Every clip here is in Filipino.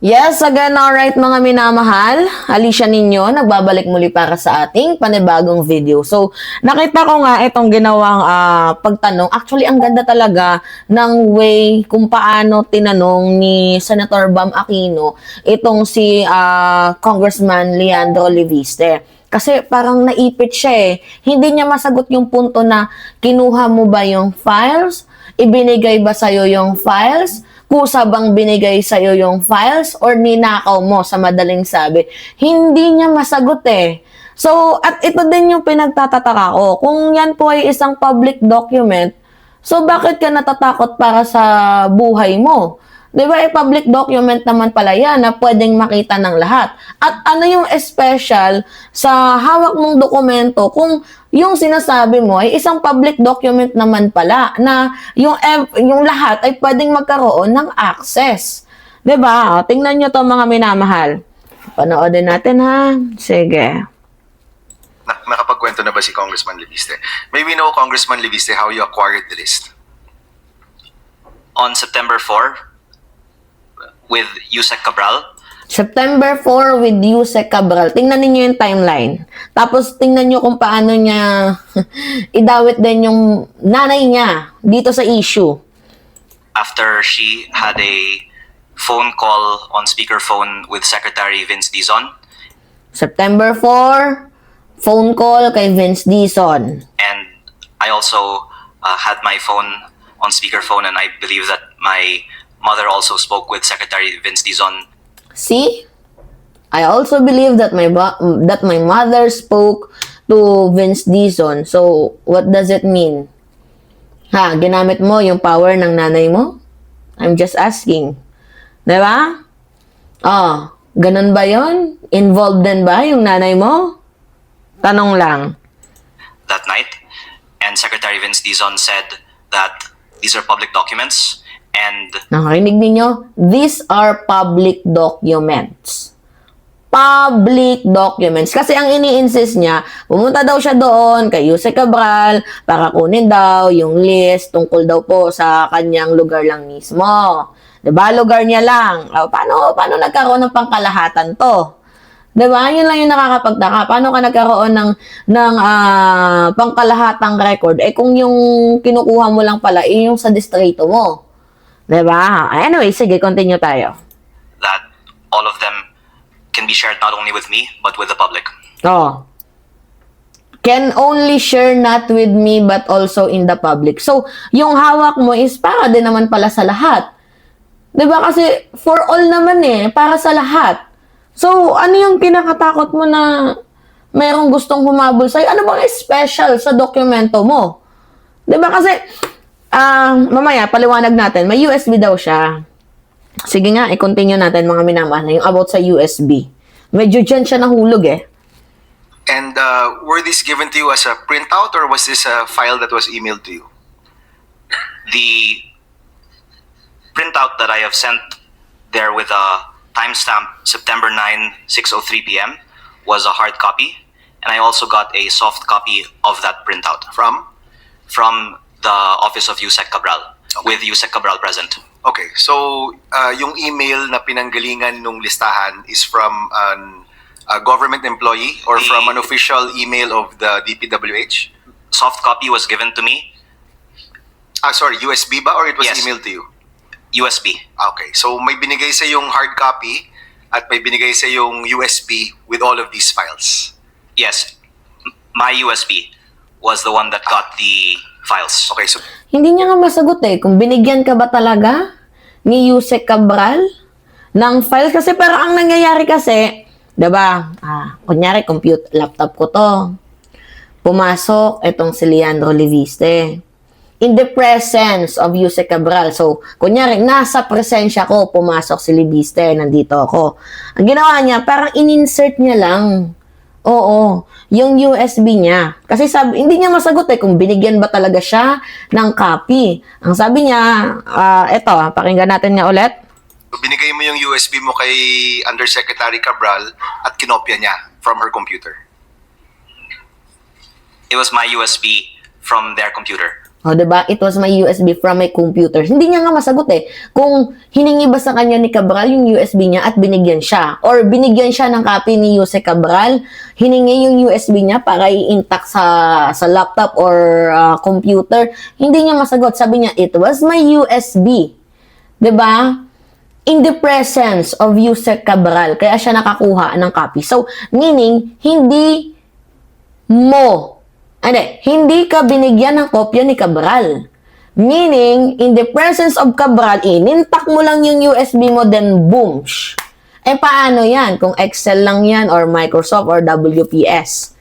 Yes, again, alright mga minamahal. Alicia ninyo, nagbabalik muli para sa ating panibagong video. So, nakita ko nga itong ginawang pagtanong. Actually, ang ganda talaga ng way kung paano tinanong ni Senator Bam Aquino itong si Congressman Leandro Leviste. Kasi parang naipit siya eh. Hindi niya masagot yung punto na kinuha mo ba yung files? Ibinigay ba sa'yo yung files? Kusa bang binigay sa'yo yung files or ninakaw mo sa madaling sabi? Hindi niya masagot eh. So, at ito din yung pinagtatataka ko. Kung yan po ay isang public document, so bakit ka natatakot para sa buhay mo? Di ba, public document naman pala yan na pwedeng makita ng lahat. At ano yung special sa hawak mong dokumento kung yung sinasabi mo ay isang public document naman pala na yung lahat ay pwedeng magkaroon ng access. Di ba? O, tingnan nyo to mga minamahal. Panoodin natin ha. Sige. Nakapagkwento na ba si Congressman Leviste? May we know, Congressman Leviste, how you acquired the list? On September 4, with Yusek Cabral. September 4 with Yusek Cabral. Tingnan niyo yung timeline. Tapos tingnan niyo kung paano niya idawit din yung nanay niya dito sa issue. After she had a phone call on speakerphone with Secretary Vince Dizon. September 4, phone call kay Vince Dizon. And I also had my phone on speakerphone, and I believe that my mother also spoke with Secretary Vince Dizon. See? I also believe that my mother spoke to Vince Dizon. So, what does it mean? Ha, ginamit mo yung power ng nanay mo? I'm just asking. Diba? Oh, ganun ba yon? Involved din ba yung nanay mo? Tanong lang. That night, and Secretary Vince Dizon said that these are public documents. And nakarinig ninyo? These are public documents. Public documents. Kasi ang ini-insist niya, pumunta daw siya doon kay Yusek Cabral para kunin daw yung list tungkol daw po sa kanyang lugar lang mismo. Diba? Lugar niya lang. Paano nagkaroon ng pangkalahatan to? Diba? Yun lang yung nakakapagtaka. Paano ka nagkaroon ng pangkalahatang record? Eh kung yung kinukuha mo lang pala, yung sa distrito mo. Diba? Anyway, sige, continue tayo. that all of them can be shared not only with me, but with the public. Oh. Can only share not with me, but also in the public. So, yung hawak mo is para din naman pala sa lahat. Diba? Kasi for all naman eh, para sa lahat. So, ano yung kinakatakot mo na mayroong gustong humabol sa'yo? Ano bang special sa dokumento mo? Diba? Kasi, mamaya, paliwanag natin. May USB daw siya. Sige nga, i-continue natin mga minamahal yung about sa USB. Medyo dyan siya nahulog eh. And were these given to you as a printout or was this a file that was emailed to you? The printout that I have sent there with a timestamp September 9, 6:03 p.m. was a hard copy, and I also got a soft copy of that printout From? the office of Yusek Cabral, with Yusek Cabral present. Okay, so yung email na pinanggalingan nung listahan is from a government employee or from an official email of the DPWH? Soft copy was given to me, Sorry, USB ba or it was Yes. emailed to you? USB. Okay, so may binigay sa yung hard copy at may binigay sa yung USB with all of these files. Yes, my USB was the one that got the files. Okay, so Hindi niya nga masagot eh, kung binigyan ka ba talaga ni Yusek Cabral ng files. Kasi parang ang nangyayari kasi, diba, kunyari, laptop ko to. Pumasok itong si Leandro Leviste. In the presence of Yusek Cabral. So, kunyari, nasa presensya ko, pumasok si Leviste, nandito ako. Ang ginawa niya, parang in-insert niya lang. Oo, yung USB niya. Kasi hindi niya masagot eh kung binigyan ba talaga siya ng copy. Ang sabi niya, eto, pakinggan natin nga ulit. binigay mo yung USB mo kay Undersecretary Cabral at kinopya niya from her computer. It was my USB from their computer. O, diba? It was my USB from my computer. Hindi niya nga masagot eh. Kung hiningi ba sa kanya ni Cabral yung USB niya at binigyan siya. Or binigyan siya ng copy ni Jose Cabral, hiningi yung USB niya para i-intact sa laptop or computer. Hindi niya masagot. Sabi niya, it was my USB. Diba? In the presence of Jose Cabral. Kaya siya nakakuha ng copy. So, meaning, hindi ka binigyan ng kopya ni Cabral. Meaning, in the presence of Cabral, inintak mo lang yung USB mo, then boom. Paano yan? Kung Excel lang yan, or Microsoft, or WPS,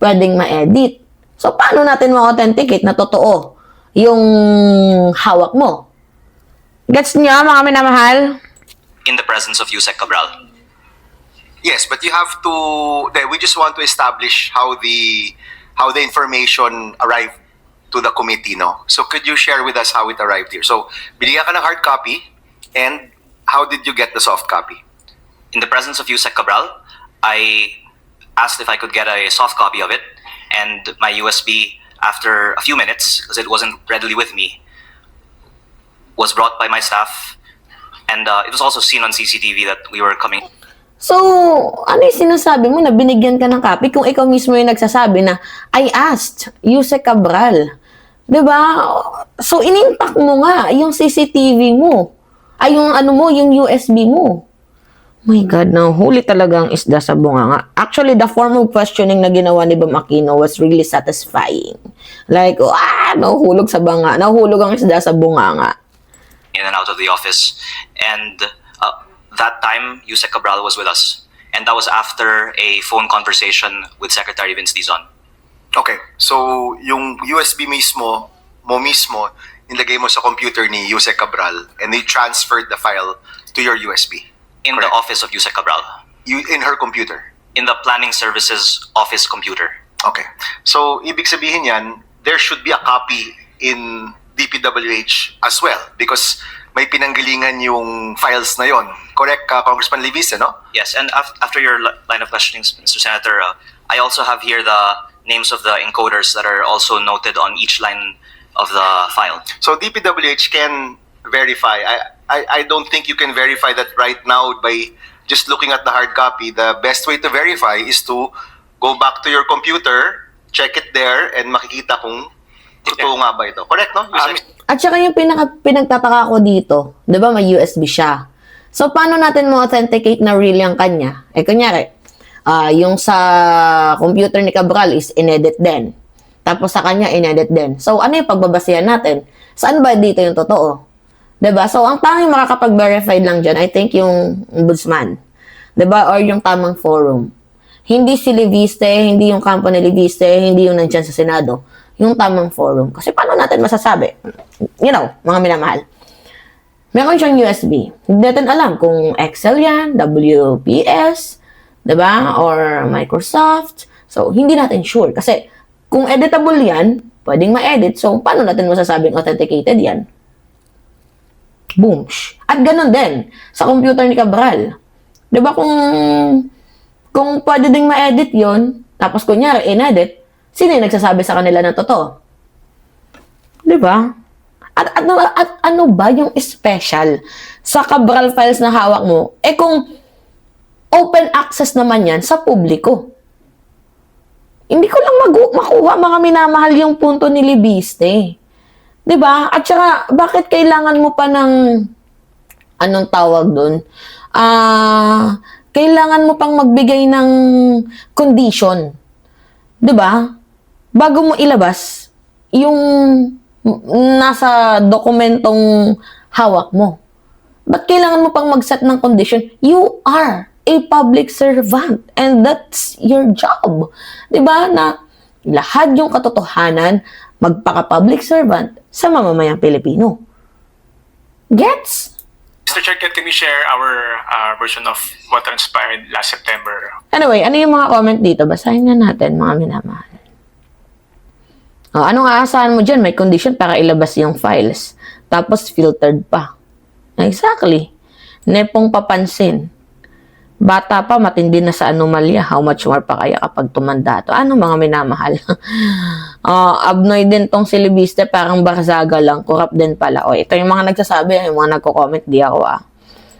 pwedeng ma-edit. So, paano natin ma-authenticate na totoo yung hawak mo? Gets niyo, mga minamahal? In the presence of Yusek Cabral. Yes, but you have to, we just want to establish how the information arrived to the committee, no? So could you share with us how it arrived here? So, binigyan ka ng hard copy, and how did you get the soft copy? In the presence of Yusek Cabral, I asked if I could get a soft copy of it, and my USB, after a few minutes, because it wasn't readily with me, was brought by my staff, and it was also seen on CCTV that we were coming. So, ano yung sinasabi mo na binigyan ka ng copy kung ikaw mismo yung nagsasabi na I asked Jose Cabral? Diba? So, inintak mo nga yung CCTV mo. Ay, yung USB mo. My God, huli talaga ang isda sa bunganga. Actually, the form of questioning na ginawa ni Bam Aquino was really satisfying. Like, nahuhulog ang isda sa bunganga. In and out of the office, and that time, Yusek Cabral was with us. And that was after a phone conversation with Secretary Vince Dizon. Okay, so yung USB mismo, nilagay mo sa computer ni Jose Cabral, and they transferred the file to your USB. In Correct. the office of Yusek Cabral. In her computer. In the Planning Services office computer. Okay. So, ibig sabihin yan, there should be a copy in DPWH as well, because may pinanggalingan yung files na yon. Correct, Congressman Levis, no? Yes, and after your line of questioning, Mr. Senator, I also have here the names of the encoders that are also noted on each line of the file. So, DPWH can verify. I don't think you can verify that right now by just looking at the hard copy. The best way to verify is to go back to your computer, check it there, and makikita kung totoo nga ba ito. Correct, no? At saka yung pinagtataka ko dito, di ba may USB siya. So, paano natin ma-authenticate na real yung kanya? Kunyari, yung sa computer ni Cabral is inedit din. Tapos sa kanya, inedit din. So, ano yung pagbabasihan natin? Saan ba dito yung totoo? Diba? So, ang tanging makakapag-verify lang dyan, I think yung ombudsman. Diba? Or yung tamang forum. Hindi si Leviste, hindi yung kampo ni Leviste, hindi yung nandyan sa Senado. Yung tamang forum. Kasi paano natin masasabi? Mga minamahal. Meron siyang USB. Hindi natin alam kung Excel yan, WPS, diba? Or Microsoft. So, hindi natin sure. Kasi, kung editable yan, pwedeng ma-edit. So, paano natin masasabing authenticated yan? Boom. At ganun din, sa computer ni Cabral. Diba kung pwede ding ma-edit yon, tapos kunyari, in-edit, sino yung nagsasabi sa kanila ng totoo? Diba? At ano ba yung special sa Cabral files na hawak mo? Kung open access naman yan sa publiko. Hindi ko lang makuha mga minamahal yung punto ni Libiste. Diba? At saka, bakit kailangan mo pa ng, anong tawag dun? Kailangan mo pang magbigay ng condition. Diba? Bago mo ilabas yung nasa dokumentong hawak mo. Ba't kailangan mo pang mag-set ng condition? You are a public servant and that's your job. Diba? Na lahat yung katotohanan, magpaka-public servant sa mamamayang Pilipino. Gets? Mr. Chair, can we share our version of what transpired last September? Anyway, ano yung mga comment dito? Basahin na natin, mga minamahal. Anong aasahan mo dyan? May condition para ilabas yung files. Tapos filtered pa. Exactly. Nepong papansin. Bata pa, matindi na sa anomalya. How much more pa kaya kapag tumanda to? Ano mga minamahal? Abnoy din tong si Libiste, parang Barzaga lang. Corrupt din pala. Ito yung mga nagsasabi, yung mga nagko-comment, di ako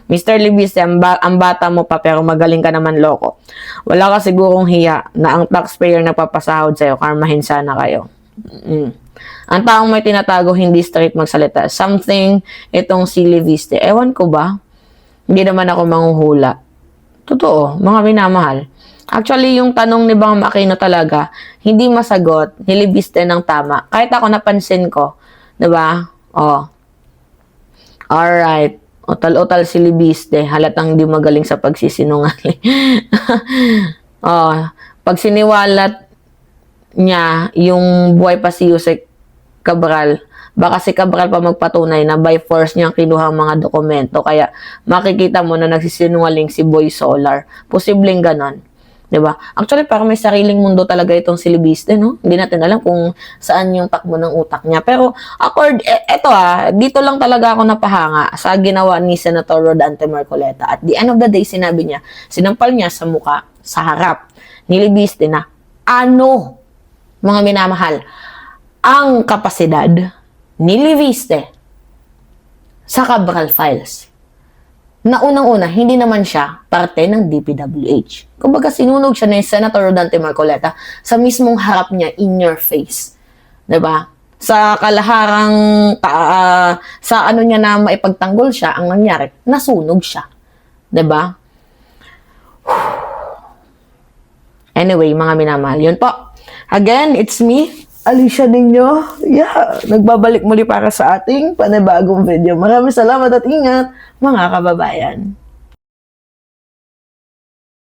Mr. Libiste, ang bata mo pa pero magaling ka naman loko. Wala ka sigurong hiya na ang taxpayer nagpapasahod sa'yo, karmahin sana kayo. Ang taong may tinatago, hindi straight magsalita. Something itong si Libiste. Ewan ko ba? Hindi naman ako manghuhula. Totoo, mga minamahal. Actually, yung tanong ni Bang Aquino talaga, hindi masagot, nilibiste ng tama. Kahit ako napansin ko, 'di ba? Alright. Utal-utal si Libiste, halatang hindi magaling sa pagsisinungaling. Pag siniwalat niya yung buhay pa si Yusek Cabral, baka si Cabral pa magpatunay na by force niyang kinuha ang mga dokumento. Kaya makikita mo na nagsisinungaling si Boy Solar. Posibleng ganon. Diba? Actually, parang may sariling mundo talaga itong si Libiste, no? Hindi natin alam kung saan yung takbo ng utak niya. Pero, dito lang talaga ako napahanga sa ginawa ni Senator Rodante Marcoleta. At the end of the day, sinabi niya, sinampal niya sa muka, sa harap ni Libiste na, mga minamahal, ang kapasidad ni Libiste sa Cabral Files. Na unang-una, hindi naman siya parte ng DPWH. Kumbaga, sinunog siya ni Senator Rodante Marcoleta sa mismong harap niya, in your face. 'Di ba? Sa kalaharang, sa ano niya na maipagtanggol siya, ang nangyari, nasunog siya. 'Di ba? Anyway, mga minamahal, yun po. Again, it's me, Alicia ninyo. Nagbabalik muli para sa ating panibagong video. Maraming salamat at ingat, mga kababayan.